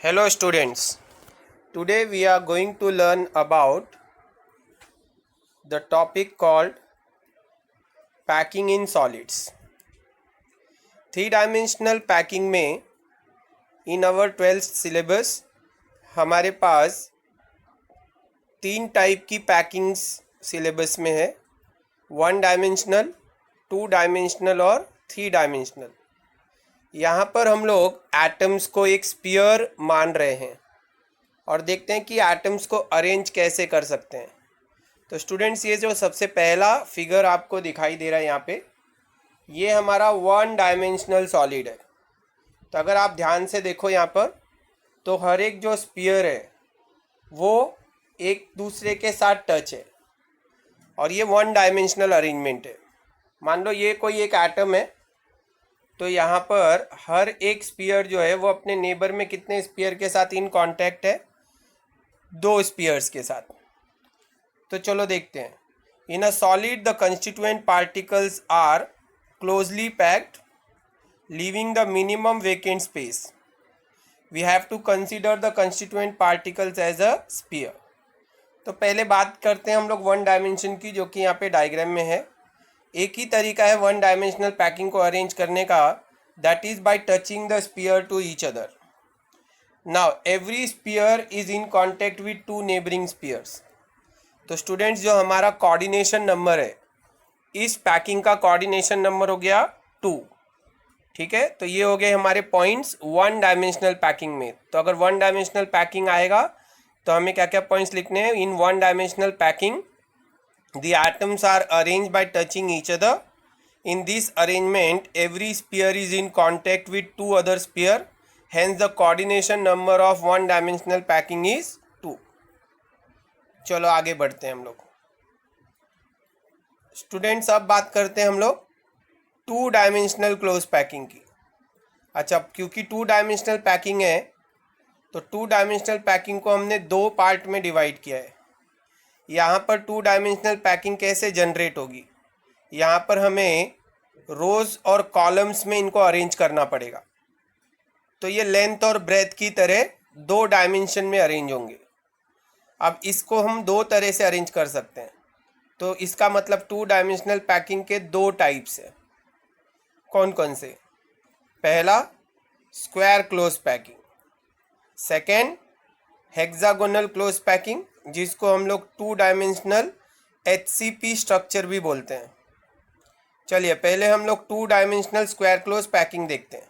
Hello students, today we are going to learn about the topic called packing in solids. 3-dimensional packing में in our 12th syllabus हमारे पास 3 type की packings syllabus में है, 1 dimensional, 2 dimensional और 3 dimensional. यहाँ पर हम लोग एटम्स को एक स्फीयर मान रहे हैं और देखते हैं कि एटम्स को अरेंज कैसे कर सकते हैं। तो स्टूडेंट्स, ये जो सबसे पहला फिगर आपको दिखाई दे रहा है यहाँ पे, ये हमारा 1 डायमेंशनल सॉलिड है। तो अगर आप ध्यान से देखो यहाँ पर, तो हर एक जो स्फीयर है वो एक दूसरे के साथ टच है और ये 1 डायमेंशनल अरेंजमेंट है। मान लो ये कोई एक एटम है, तो यहाँ पर हर एक स्फीयर जो है वो अपने नेबर में कितने स्फीयर के साथ इन कांटेक्ट है? 2 स्फीयर्स के साथ। तो चलो देखते हैं। In a solid the constituent particles are closely packed, leaving the minimum vacant space. We have to consider the constituent particles as a sphere. तो पहले बात करते हैं हम लोग 1 डायमेंशन की, जो कि यहाँ पे डायग्राम में है। एक ही तरीका है 1 डायमेंशनल पैकिंग को अरेंज करने का, that is by touching the sphere to each other. Now every sphere is in contact with 2 neighbouring spheres. तो स्टूडेंट्स, जो हमारा कोऑर्डिनेशन नंबर है, इस पैकिंग का कोऑर्डिनेशन नंबर हो गया 2। ठीक है, तो ये हो गए हमारे पॉइंट्स 1 डायमेंशनल पैकिंग में। तो अगर 1 डायमेंशनल पैकिंग आएगा तो हमें क्या क्या पॉइंट्स लिखने हैं? इन 1 dimensional packing the atoms are arranged by touching each other. In this arrangement, every sphere is in contact with 2 other sphere. Hence, the coordination number of 1 dimensional packing is 2. चलो आगे बढ़ते हैं हम लोग। स्टूडेंट्स, अब बात करते हैं हम लोग 2 डायमेंशनल क्लोज पैकिंग की। अच्छा, क्योंकि 2 डायमेंशनल पैकिंग है तो 2 डायमेंशनल पैकिंग को हमने 2 पार्ट में डिवाइड किया है। यहाँ पर 2 डायमेंशनल पैकिंग कैसे जनरेट होगी? यहाँ पर हमें रोज और कॉलम्स में इनको अरेंज करना पड़ेगा। तो ये लेंथ और ब्रेथ की तरह 2 डायमेंशन में अरेंज होंगे। अब इसको हम 2 तरह से अरेंज कर सकते हैं। तो इसका मतलब 2 डायमेंशनल पैकिंग के 2 टाइप्स है। कौन कौन से? पहला, square close packing. Second, hexagonal close packing, जिसको हम लोग 2 डायमेंशनल HCP स्ट्रक्चर भी बोलते हैं। चलिए पहले हम लोग 2 डायमेंशनल स्क्वायर क्लोज पैकिंग देखते हैं।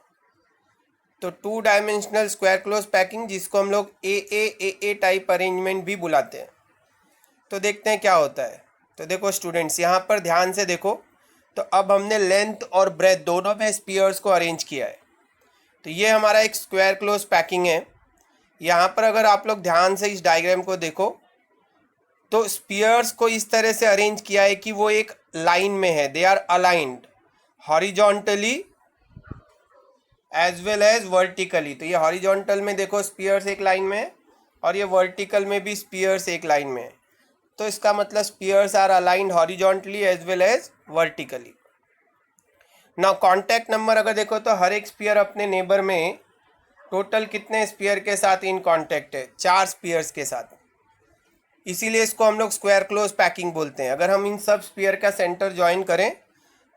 तो 2 डायमेंशनल स्क्वायर क्लोज पैकिंग, जिसको हम लोग AA टाइप अरेंजमेंट भी बुलाते हैं। तो देखते हैं क्या होता है। तो देखो स्टूडेंट्स, यहाँ पर ध्यान से देखो। तो अब हमने लेंथ और ब्रेथ दोनों में स्फीयर्स को अरेंज किया है। तो ये हमारा एक स्क्वायर क्लोज पैकिंग है। यहाँ पर अगर आप लोग ध्यान से इस डायग्राम को देखो, तो स्फीयर्स को इस तरह से अरेंज किया है कि वो एक लाइन में है। They are aligned horizontally as well as vertically. तो ये हॉरिजॉन्टल में देखो स्फीयर्स एक लाइन में है और ये वर्टिकल में भी स्फीयर्स एक लाइन में है। तो इसका मतलब spheres are aligned horizontally as well as vertically. Now contact number अगर देखो, तो हर एक स्फीयर अपने नेबर में टोटल कितने स्फीयर के साथ इन कॉन्टैक्ट है? 4 स्फीयर्स के साथ। इसीलिए इसको हम लोग स्क्वायर क्लोज पैकिंग बोलते हैं। अगर हम इन सब स्फीयर का सेंटर ज्वाइन करें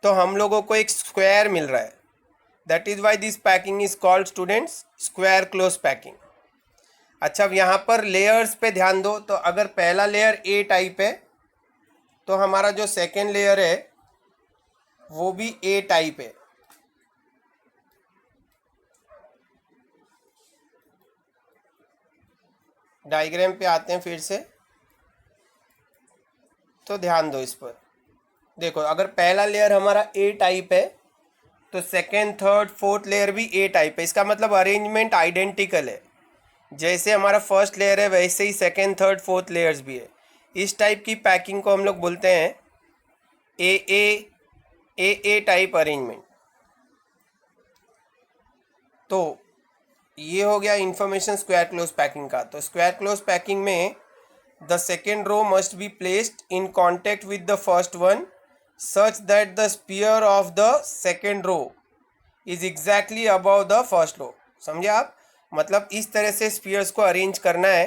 तो हम लोगों को एक स्क्वायर मिल रहा है। That is why this packing is called students square close packing. अच्छा, अब यहाँ पर लेयर्स पे ध्यान दो। तो अगर पहला लेयर A टाइप है तो हमारा जो सेकेंड लेयर है वो भी A टाइप है। डायग्राम पे आते हैं फिर से, तो ध्यान दो इस पर। देखो, अगर पहला लेयर हमारा A टाइप है तो सेकेंड, थर्ड, फोर्थ लेयर भी A टाइप है। इसका मतलब अरेंजमेंट आइडेंटिकल है। जैसे हमारा फर्स्ट लेयर है वैसे ही सेकेंड, थर्ड, फोर्थ लेयर्स भी है। इस टाइप की पैकिंग को हम लोग बोलते हैं AA टाइप अरेंजमेंट। तो ये हो गया इंफॉर्मेशन स्क्वायर क्लोज पैकिंग का। तो स्क्वायर क्लोज पैकिंग में the second row must be placed in contact with the first one such that the sphere of the second row is exactly above the first row। समझे आप? मतलब इस तरह से spheres को अरेंज करना है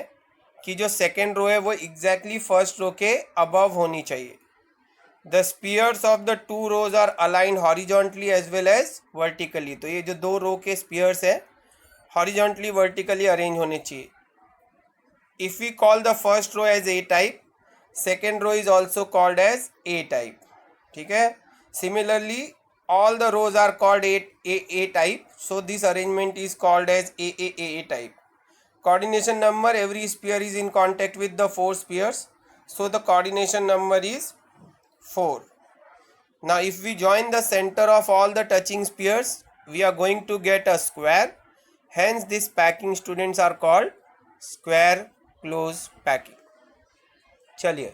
कि जो सेकेंड रो है वो एग्जैक्टली फर्स्ट रो के अबव होनी चाहिए. The spheres of the two rows are aligned horizontally as well as vertically. तो ये जो दो रो के स्पीयर्स है हॉरिजॉन्टली वर्टिकली अरेंज होने चाहिए. If we call the first row as A type, second row is also called as A type. ठीक है. Similarly all the rows are called A type, so this arrangement is called as A type. Coordination number, every sphere is in contact with the four spheres, so the coordination number is 4. Now if we join the center of all the touching spheres, we are going to get a square. Hence this packing students are called square close packing. चलिए,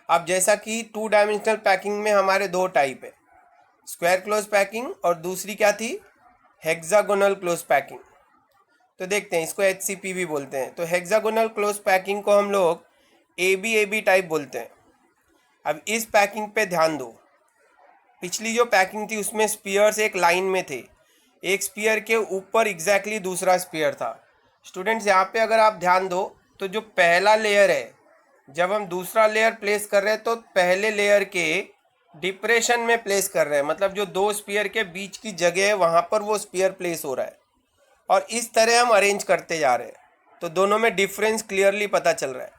अब जैसा कि 2 dimensional packing में हमारे दो type है, square close packing और दूसरी क्या थी, हेक्सागोनल क्लोज पैकिंग. तो देखते हैं, इसको HCP भी बोलते हैं. तो हेक्सागोनल क्लोज पैकिंग को हम लोग AB टाइप बोलते हैं. अब इस पैकिंग पे ध्यान दो. पिछली जो पैकिंग थी उसमें स्पीयर्स एक लाइन में थे, एक स्पीयर के ऊपर एग्जैक्टली दूसरा स्पीयर था. स्टूडेंट्स यहाँ पे अगर आप ध्यान दो तो जो पहला लेयर है, जब हम दूसरा लेयर प्लेस कर रहे हैं तो पहले लेयर के डिप्रेशन में प्लेस कर रहे हैं, मतलब जो दो स्पीयर के बीच की जगह है वहाँ पर वो स्पीयर प्लेस हो रहा है. और इस तरह हम अरेंज करते जा रहे हैं, तो दोनों में डिफरेंस क्लियरली पता चल रहा है.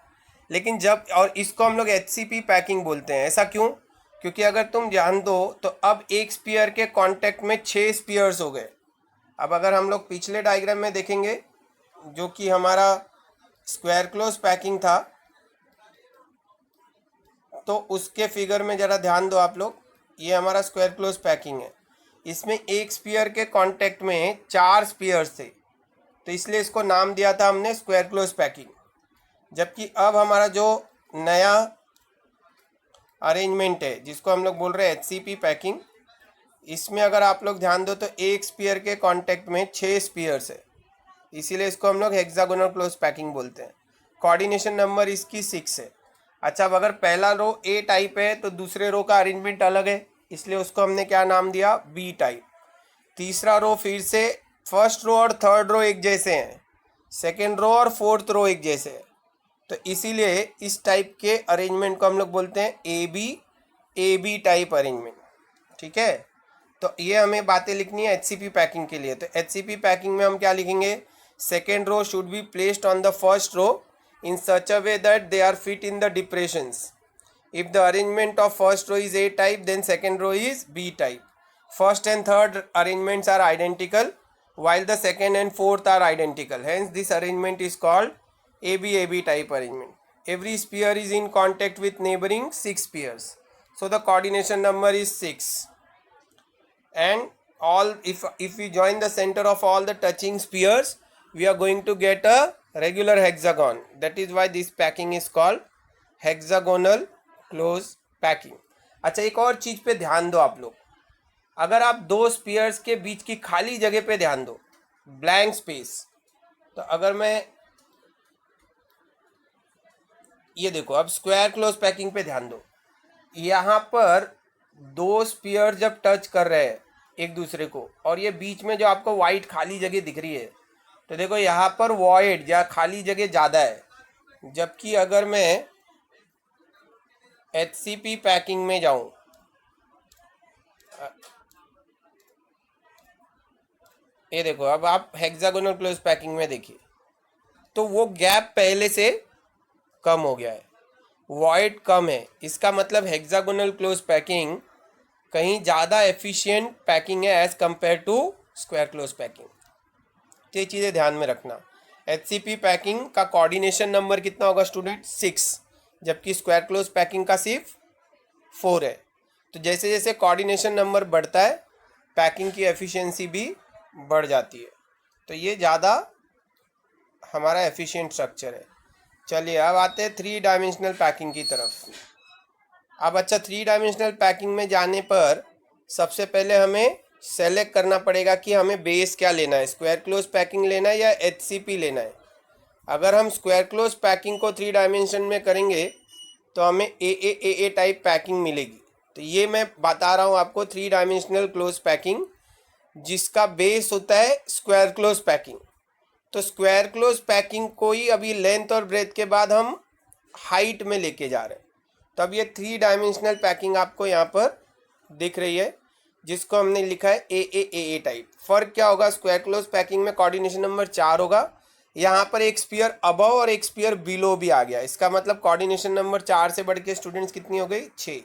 लेकिन जब, और इसको हम लोग HCP पैकिंग बोलते हैं. ऐसा क्यों? क्योंकि अगर तुम जान दो तो अब एक स्पीयर के कांटेक्ट में 6 स्पीयर्स हो गए. अब अगर हम लोग पिछले डायग्राम में देखेंगे जो कि हमारा स्क्वायर क्लोज पैकिंग था, तो उसके फिगर में ज़रा ध्यान दो आप लोग. ये हमारा स्क्वायर क्लोज पैकिंग है. इसमें एक स्पीयर के कांटेक्ट में 4 स्पीयर्स थे, तो इसलिए इसको नाम दिया था हमने स्क्वायर क्लोज पैकिंग. जबकि अब हमारा जो नया अरेंजमेंट है जिसको हम लोग बोल रहे हैं HCP पैकिंग, इसमें अगर आप लोग ध्यान दो तो एक स्पीयर के कांटेक्ट में 6 स्पीयर्स है, इसीलिए इसको हम लोग हेक्सागोनल क्लोज पैकिंग बोलते हैं. कोऑर्डिनेशन नंबर इसकी 6 है. अच्छा, अब अगर पहला रो A टाइप है तो दूसरे रो का अरेंजमेंट अलग है, इसलिए उसको हमने क्या नाम दिया, B टाइप. तीसरा रो फिर से फर्स्ट रो और थर्ड रो एक जैसे हैं, सेकेंड रो और फोर्थ रो एक जैसे हैं, तो इसीलिए इस टाइप के अरेंजमेंट को हम लोग बोलते हैं AB टाइप अरेंजमेंट. ठीक है. तो ये हमें बातें लिखनी है HCP पैकिंग के लिए. तो HCP पैकिंग में हम क्या लिखेंगे, second row should be placed on the first row in such a way that they are fit in the depressions. If the arrangement of first row is A type, then second row is B type. First and third arrangements are identical, while the second and fourth are identical. Hence, this arrangement is called AB type arrangement. Every sphere is in contact with neighboring 6 spheres. So the coordination number is 6. And all, if we join the center of all the touching spheres, we are going to get a regular hexagon. That is why this packing is called hexagonal close packing. अच्छा, एक और चीज पे ध्यान दो आप लोग. अगर आप दो स्पीयर्स के बीच की खाली जगह पे ध्यान दो, ब्लैंक स्पेस, तो अगर मैं ये देखो, अब स्क्वायर क्लोज पैकिंग पे ध्यान दो. यहाँ पर दो स्पीयर जब टच कर रहे हैं एक दूसरे को, और ये बीच में जो आपको वाइट खाली जगह दिख रही है, तो देखो यहाँ पर वॉइड या खाली जगह ज़्यादा है. जबकि अगर मैं HCP पैकिंग में जाऊं, ये देखो, अब आप हेक्सागोनल क्लोज पैकिंग में देखिए तो वो गैप पहले से कम हो गया है, वॉइड कम है. इसका मतलब हेक्सागोनल क्लोज पैकिंग कहीं ज़्यादा एफिशिएंट पैकिंग है as compare to square close packing. ये चीज़ें ध्यान में रखना. HCP पैकिंग का कोऑर्डिनेशन नंबर कितना होगा स्टूडेंट, 6, जबकि स्क्वायर क्लोज पैकिंग का सिर्फ 4 है. तो जैसे जैसे कोऑर्डिनेशन नंबर बढ़ता है पैकिंग की एफिशिएंसी भी बढ़ जाती है. तो ये ज़्यादा हमारा एफिशिएंट स्ट्रक्चर है. चलिए, अब आते हैं 3 डायमेंशनल पैकिंग की तरफ. अब अच्छा, 3 डायमेंशनल पैकिंग में जाने पर सबसे पहले हमें सेलेक्ट करना पड़ेगा कि हमें बेस क्या लेना है, स्क्वायर क्लोज पैकिंग लेना है या HCP लेना है. अगर हम स्क्वायर क्लोज पैकिंग को 3 डायमेंशन में करेंगे तो हमें AA टाइप पैकिंग मिलेगी. तो ये मैं बता रहा हूँ आपको 3 डायमेंशनल क्लोज पैकिंग, जिसका बेस होता है स्क्वायर क्लोज पैकिंग. तो स्क्वायर क्लोज पैकिंग को ही अभी लेंथ और ब्रेथ के बाद हम हाइट में लेके जा रहे हैं। तो अब ये 3 डायमेंशनल पैकिंग आपको यहाँ पर दिख रही है, जिसको हमने लिखा है ए टाइप। फर्क क्या होगा, स्क्वायर क्लोज पैकिंग में कोऑर्डिनेशन नंबर 4 होगा, यहाँ पर एक स्पीयर अबव और एक स्पीयर बिलो भी आ गया। इसका मतलब कोऑर्डिनेशन नंबर 4 से बढ़ के स्टूडेंट्स कितनी हो गई, 6।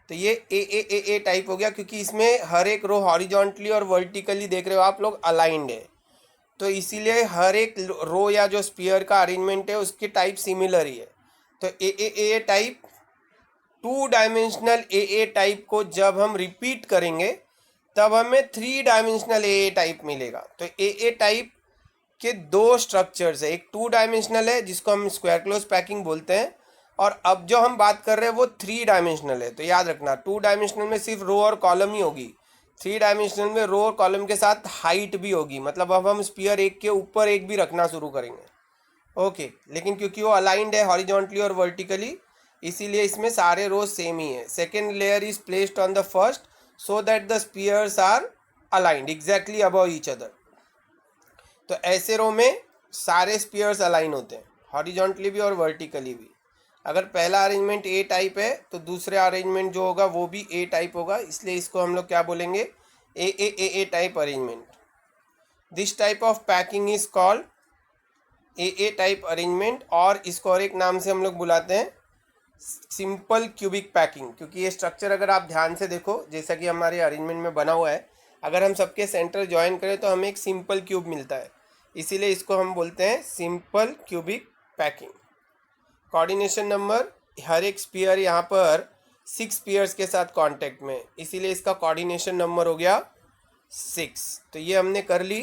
तो ये ए टाइप हो गया, क्योंकि इसमें हर एक रो हॉरिजॉन्टली और वर्टिकली देख रहे हो आप लोग अलाइंड है, तो इसीलिए हर एक रो या जो स्पीयर का अरेंजमेंट है उसकी टाइप सिमिलर ही है। तो ए टाइप 2 डायमेंशनल ए टाइप को जब हम रिपीट करेंगे तब हमें 3 डायमेंशनल ए टाइप मिलेगा। तो ए टाइप के 2 स्ट्रक्चर्स है, एक 2 डायमेंशनल है जिसको हम स्क्वायर क्लोज पैकिंग बोलते हैं, और अब जो हम बात कर रहे हैं वो 3 डायमेंशनल है। तो याद रखना 2 डायमेंशनल में सिर्फ रो और कॉलम ही होगी, 3 डायमेंशनल में रो और कॉलम के साथ हाइट भी होगी। मतलब अब हम स्पीयर एक के ऊपर एक भी रखना शुरू करेंगे, ओके। लेकिन क्योंकि वो अलाइंड है हॉरिजॉन्टली और वर्टिकली, इसीलिए इसमें सारे रोज सेम ही है। Second layer is placed on the first so that the spheres are aligned exactly above each other. तो ऐसे रो में सारे स्पीयर्स अलाइन होते हैं, हॉरिजॉन्टली भी और वर्टिकली भी। अगर पहला अरेंजमेंट ए टाइप है तो दूसरा अरेंजमेंट जो होगा वो भी ए टाइप होगा, इसलिए इसको हम लोग क्या बोलेंगे, A type arrangement. This type of packing is called A type arrangement, और इसको और एक नाम से हम लोग बुलाते हैं सिंपल क्यूबिक पैकिंग। क्योंकि ये स्ट्रक्चर अगर आप ध्यान से देखो, जैसा कि हमारे अरेंजमेंट में बना हुआ है, अगर हम सबके सेंटर ज्वाइन करें तो हमें एक सिंपल क्यूब मिलता है, इसीलिए इसको हम बोलते हैं simple cubic packing. Coordination number, हर एक स्पीयर यहाँ पर 6 स्पीयर्स के साथ कांटेक्ट में, इसीलिए इसका कोऑर्डिनेशन नंबर हो गया 6। तो ये हमने कर ली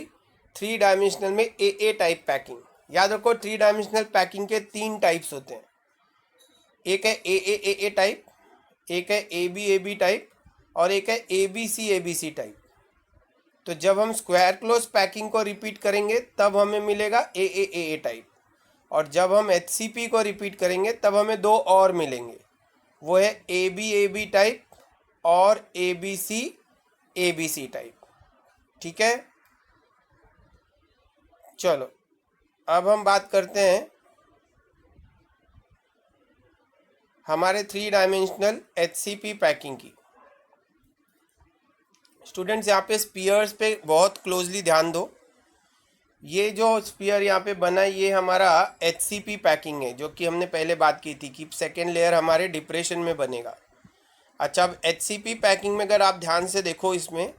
3 डायमेंशनल में ए टाइप पैकिंग। याद रखो 3 डायमेंशनल पैकिंग के 3 टाइप्स होते हैं, एक है ए टाइप, एक है ए बी टाइप, और एक है ए बी सी टाइप। तो जब हम स्क्वायर क्लोज पैकिंग को रिपीट करेंगे तब हमें मिलेगा ए टाइप, और जब हम HCP को रिपीट करेंगे तब हमें 2 और मिलेंगे, वो है ए बी टाइप और ए बी सी टाइप। ठीक है, चलो अब हम बात करते हैं हमारे 3 डायमेंशनल HCP पैकिंग की। स्टूडेंट्स यहाँ पे स्पीयर्स पे बहुत क्लोजली ध्यान दो। ये जो स्पीयर यहाँ पे बना है ये हमारा HCP पैकिंग है, जो कि हमने पहले बात की थी कि सेकेंड लेयर हमारे डिप्रेशन में बनेगा। अच्छा, अब HCP पैकिंग में अगर आप ध्यान से देखो इसमें,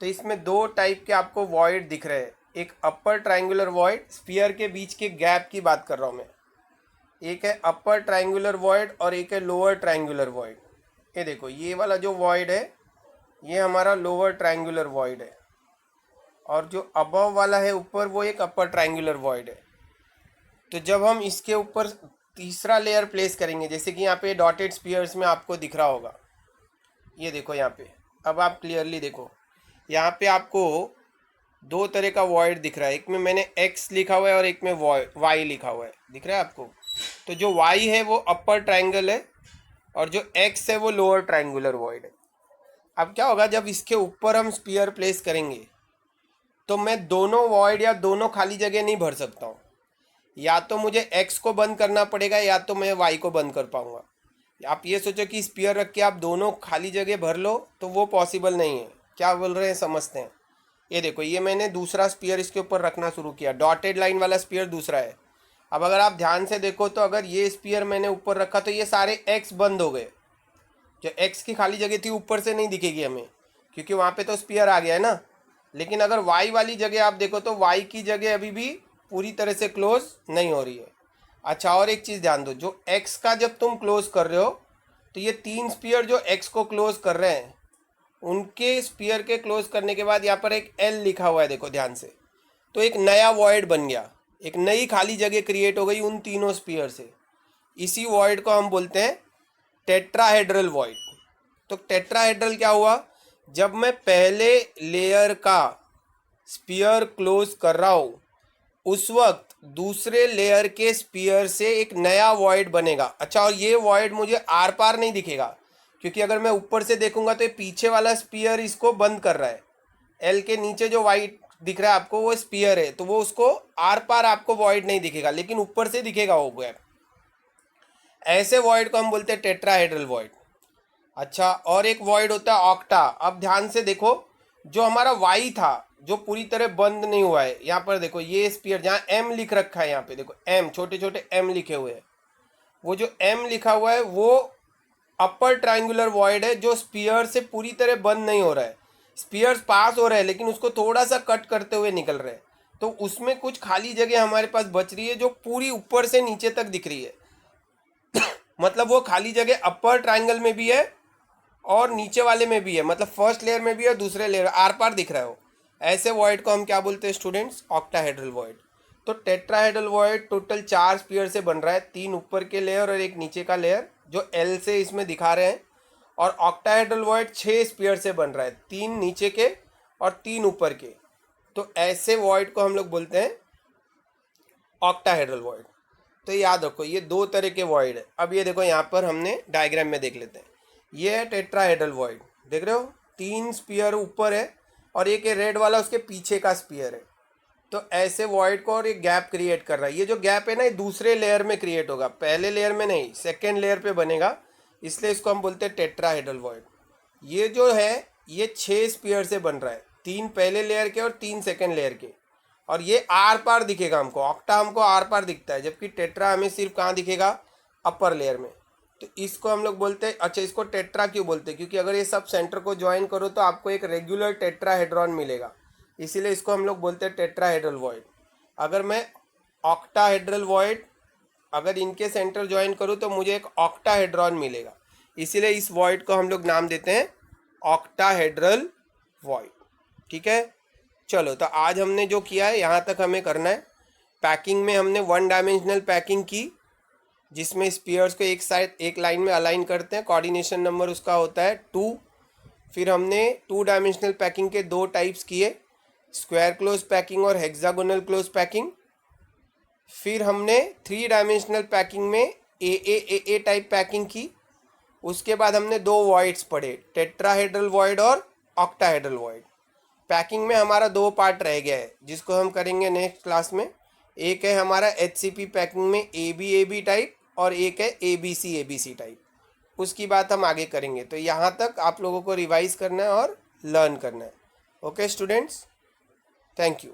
तो इसमें 2 टाइप के आपको वॉइड दिख रहे हैं। एक अपर ट्रायंगुलर वॉइड, स्पीयर के बीच के गैप की बात कर रहा हूँ मैं, एक है अपर ट्रायंगुलर वॉइड और एक है लोअर ट्रायंगुलर वॉइड। ये देखो ये वाला जो वॉइड है ये हमारा लोअर ट्रायंगुलर वॉइड है, और जो अबव वाला है ऊपर वो एक अपर ट्रायंगुलर वॉइड है। तो जब हम इसके ऊपर तीसरा लेयर प्लेस करेंगे, जैसे कि यहाँ पे डॉटेड स्पीयर्स में आपको दिख रहा होगा, ये देखो यहाँ पे, अब आप क्लियरली देखो यहाँ पे आपको 2 तरह का वॉइड दिख रहा है। एक में मैंने x लिखा हुआ है और एक में y लिखा हुआ है, दिख रहा है आपको। तो जो y है वो अपर ट्रायंगल है और जो x है वो लोअर ट्रायंगुलर वॉइड है। अब क्या होगा, जब इसके ऊपर हम स्पीयर प्लेस करेंगे तो मैं दोनों वॉइड या दोनों खाली जगह नहीं भर सकता हूँ, या तो मुझे x को बंद करना पड़ेगा या तो मैं y को बंद कर पाऊँगा। आप ये सोचो कि स्पीयर रख के आप दोनों खाली जगह भर लो तो वो पॉसिबल नहीं है। क्या बोल रहे हैं समझते हैं। ये देखो ये मैंने दूसरा स्पीयर इसके ऊपर रखना शुरू किया, डॉटेड लाइन वाला स्पीयर दूसरा है। अब अगर आप ध्यान से देखो तो अगर ये स्पीयर मैंने ऊपर रखा तो ये सारे x बंद हो गए, जो x की खाली जगह थी ऊपर से नहीं दिखेगी हमें, क्योंकि वहाँ पे तो स्पीयर आ गया है ना। लेकिन अगर y वाली जगह आप देखो तो y की जगह अभी भी पूरी तरह से क्लोज नहीं हो रही है। अच्छा, और एक चीज़ ध्यान दो, जो x का जब तुम क्लोज कर रहे हो तो ये 3 स्पीयर जो x को क्लोज कर रहे हैं उनके स्पीयर के क्लोज करने के बाद यहाँ पर एक L लिखा हुआ है, देखो ध्यान से। तो एक नया वॉइड बन गया, एक नई खाली जगह क्रिएट हो गई उन तीनों स्पीयर से। इसी वॉइड को हम बोलते हैं टेट्राहेड्रल वॉइड। तो टेट्राहेड्रल क्या हुआ, जब मैं पहले लेयर का स्पीयर क्लोज कर रहा हूँ उस वक्त दूसरे लेयर के स्पीयर से एक नया वॉइड बनेगा। अच्छा, और ये वॉइड मुझे आर पार नहीं दिखेगा, क्योंकि अगर मैं ऊपर से देखूंगा तो ये पीछे वाला स्पीयर इसको बंद कर रहा है। एल के नीचे जो वाइट दिख रहा है आपको वो स्पीयर है, तो वो उसको आर पार आपको वॉइड नहीं दिखेगा, लेकिन ऊपर से दिखेगा वो गैप। ऐसे वॉइड को हम बोलते हैं टेट्राहेड्रल वॉइड। अच्छा, और एक वॉइड होता है ऑक्टा। अब ध्यान से देखो, जो हमारा वाई था जो पूरी तरह बंद नहीं हुआ है, यहाँ पर देखो ये स्पीयर जहाँ एम लिख रखा है, यहाँ पे देखो एम, छोटे छोटे एम लिखे हुए हैं, वो जो एम लिखा हुआ है वो अपर ट्रायंगुलर वॉइड है, जो स्पीयर से पूरी तरह बंद नहीं हो रहा है। स्पीयर्स पास हो रहे हैं लेकिन उसको थोड़ा सा कट करते हुए निकल रहे हैं, तो उसमें कुछ खाली जगह हमारे पास बच रही है जो पूरी ऊपर से नीचे तक दिख रही है। मतलब वो खाली जगह अपर ट्रायंगल में भी है और नीचे वाले में भी है, मतलब फर्स्ट लेयर में भी है, दूसरे लेयर आर पार दिख रहा है वो। ऐसे वॉइड को हम क्या बोलते हैं स्टूडेंट्स? Octahedral void. तो टेट्राहेड्रल वॉइड टोटल 4 स्पीयर से बन रहा है, 3 ऊपर के लेयर और एक नीचे का लेयर जो एल से इसमें दिखा रहे हैं। और ऑक्टाहेड्रल वॉइड 6 स्पीयर से बन रहा है, 3 नीचे के और 3 ऊपर के। तो ऐसे वॉइड को हम लोग बोलते हैं ऑक्टाहेड्रल वॉइड। तो याद रखो ये 2 तरह के वॉइड है। अब ये देखो यहाँ पर हमने डायग्राम में देख लेते हैं। ये है टेट्राहेड्रल वॉइड, देख रहे हो 3 स्पीयर ऊपर है और एक है रेड वाला उसके पीछे का स्पीयर है। तो ऐसे वॉइड को और एक गैप क्रिएट कर रहा है। ये जो गैप है ना, ये दूसरे लेयर में क्रिएट होगा, पहले लेयर में नहीं, सेकेंड लेयर पे बनेगा, इसलिए इसको हम बोलते हैं टेट्राहेड्रल वॉइड। ये जो है ये 6 स्पीयर से बन रहा है, 3 पहले लेयर के और 3 सेकेंड लेयर के। और ये आर पार दिखेगा हमको, ऑक्टा हमको आर पार दिखता है, जबकि टेट्रा हमें सिर्फ कहाँ दिखेगा? अपर लेयर में। तो इसको हम लोग बोलते हैं, अच्छा इसको टेट्रा क्यों बोलते हैं? क्योंकि अगर ये सब सेंटर को ज्वाइन करो तो आपको एक रेगुलर टेट्राहेड्रॉन मिलेगा, इसीलिए इसको हम लोग बोलते हैं टेट्राहेड्रल वॉइड। अगर मैं ऑक्टाहेड्रल वॉइड अगर इनके सेंटर ज्वाइन करूँ तो मुझे एक ऑक्टाहेड्रॉन मिलेगा, इसीलिए इस वॉइड को हम लोग नाम देते हैं ऑक्टाहेड्रल वॉइड। ठीक है, चलो तो आज हमने जो किया है यहाँ तक हमें करना है। पैकिंग में हमने 1 डायमेंशनल पैकिंग की, जिसमें स्पीयर्स को एक साइड एक लाइन में अलाइन करते हैं, कोऑर्डिनेशन नंबर उसका होता है 2। फिर हमने 2 डायमेंशनल पैकिंग के 2 टाइप्स किए, स्क्वायर क्लोज पैकिंग और हेक्सागोनल क्लोज पैकिंग। फिर हमने 3 डायमेंशनल पैकिंग में ए टाइप पैकिंग की। उसके बाद हमने 2 वॉइड्स पढ़े, टेट्राहेड्रल वॉइड और ऑक्टाहेड्रल वॉइड। पैकिंग में हमारा 2 पार्ट रह गया है जिसको हम करेंगे नेक्स्ट क्लास में। एक है हमारा एचसीपी पैकिंग में ए बी टाइप और एक है एबीसी टाइप, उसकी बात हम आगे करेंगे। तो यहाँ तक आप लोगों को रिवाइज करना है और लर्न करना है। Okay students, thank you.